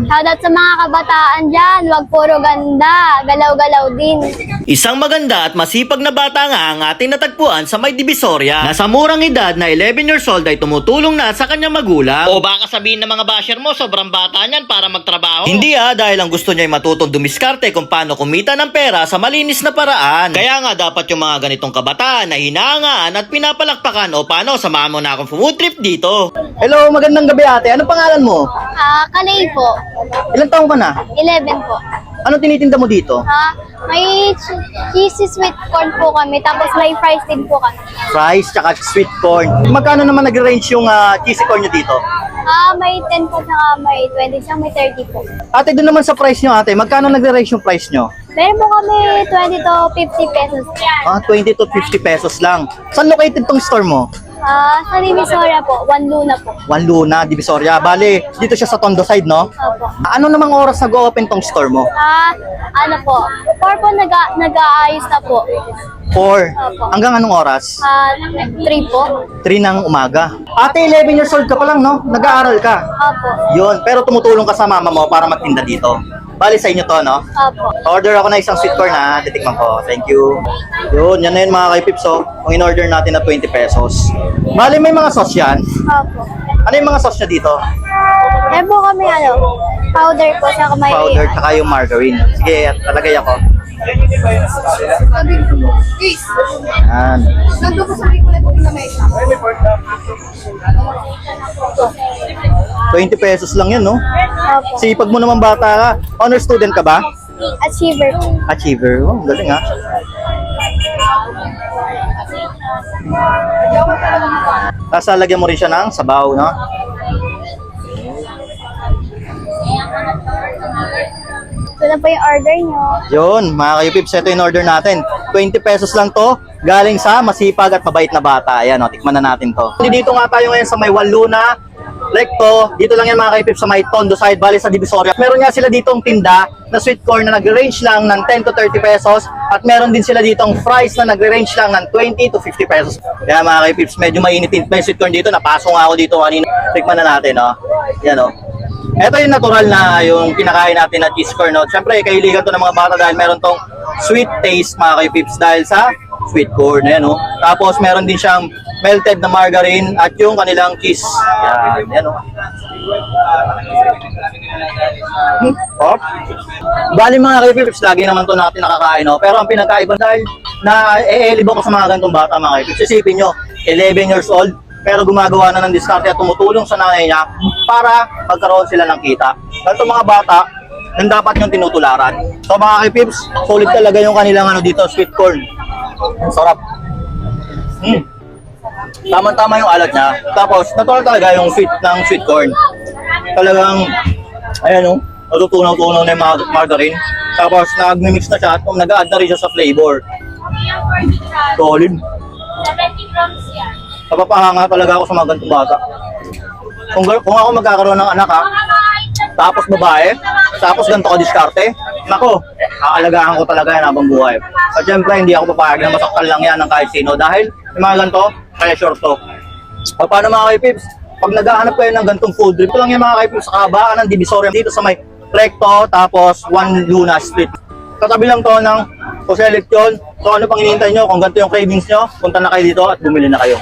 Shoutout sa mga kabataan dyan. Huwag puro ganda. Galaw-galaw din. Isang maganda at masipag na bata nga ang ating natagpuan sa may Divisoria na sa murang edad na 11 years old ay tumutulong na sa kanyang magulang. O baka sabihin ng mga basher mo sobrang bata niyan para magtrabaho? Hindi dahil ang gusto niya ay matutong dumiskarte kung paano kumita ng pera sa malinis na paraan. Kaya nga dapat yung mga ganitong kabataan na hinahangaan at pinapalakpakan o paano samahan mo na akong food trip dito. Hello, magandang gabi ate. Ano pangalan mo? Kalay po. Ilang taong ka na? 11 po. Ano tinitinda mo dito? May cheesy sweet corn po kami. Tapos may fries din po kami. Fries tsaka sweet corn. Magkano naman nag-range yung cheesy corn nyo dito? May 10 po saka may 20 saka may 30 po. Ate, doon naman sa price nyo ate, magkano nag-range yung price nyo? Meron po kami 20 to 50 pesos. 20 to 50 pesos lang. Saan located tong store mo? Sa Divisoria po. 1 Luna po. Juan Luna, Divisoria. Bale, dito siya sa Tondo side, no? Opo. Ano namang oras nag-open tong store mo? Ano po? 4 po nag-aayos na po. 4. Opo. Hanggang anong oras? 3 po. 3 ng umaga. Ate, 11 years old ka pa lang, no? Nag-aaral ka. Opo. Yun, pero tumutulong ka sa mama mo para magtinda dito. Bali sa inyo to, no? Opo. Order ako na isang sweet corn ha, titikman ko. Thank you. Yun, yan na yun mga kaipips, oh. Kung in-order natin na 20 pesos. Bali, may mga sauce yan. Opo. Ano yung mga sauce niya dito? Meron po kami powder po saka may Powder, tsaka yung margarine. Sige, talagay ako. Yan. 20 pesos lang yan, no? Opo. Sipag mo naman bata ka. Honor student ka ba? Achiever. Achiever. Oh, galing ha. Tapos lalagyan mo rin siya ng sabaw, no? Ito na po yung order nyo. Yun, mga kayupips, ito yung order natin. 20 pesos lang to, galing sa masipag at mabait na bata. Ayan, o, tikman na natin to. Dito nga tayo ngayon sa may Juan Luna, Recto. Dito lang yan mga kayupips sa may Tondo side, bali sa Divisoria. Meron nga sila ditong tinda na sweet corn na nag-range lang ng 10 to 30 pesos. At meron din sila ditong fries na nag-range lang ng 20 to 50 pesos. Kaya mga kayupips, medyo mainit pa yung sweet corn dito. Napasok nga ako dito kanina. Tikman na natin, o. Yan, o. Ito yung natural na yung kinakain natin na cheese corn. No? Siyempre, kahiligan to ng mga bata dahil meron tong sweet taste mga kayupips dahil sa sweet corn. Ayan, no? Tapos meron din siyang melted na margarine at yung kanilang cheese. Yan, yan, no? Oh. Bali mga kayupips, lagi naman to natin nakakain. No? Pero ang pinagkaiba dahil na-e-elibo ko sa mga ganitong bata mga kayupips. Isipin nyo, 11 years old, pero gumagawa na ng diskarte at tumutulong sa nanay niya para magkaroon sila ng kita. At itong mga bata, yung dapat yung tinutularan. So mga kayupips, solid talaga yung kanilang dito, sweet corn. Sarap. Tama-tama yung alat niya. Tapos, natural talaga yung sweet ng sweet corn. Talagang, ayan o, natutunaw-tunaw na yung margarine. Tapos, nag-mix na siya at nag-add na rin siya sa flavor. Solid. 70 grams yan. Napapahanga talaga ako sa mga ganitong bata. Kung ako magkakaroon ng anak tapos babae, tapos ganito ka diskarte, nako, aalagaan ko talaga yan habang buhay. At syempre, hindi ako papayag na masaktan lang yan ng kahit sino dahil yung mga ganito, pressure to. O paano mga kayupips? Pag naghahanap kayo ng ganitong food trip, ito lang yung mga kayupips sa kabaan ng Divisoria dito sa may Recto, tapos Juan Luna Street. Katabi lang to ng Jose Lección. So ano pang hinihintay nyo? Kung ganito yung cravings nyo, punta na kayo dito at bumili na kayo.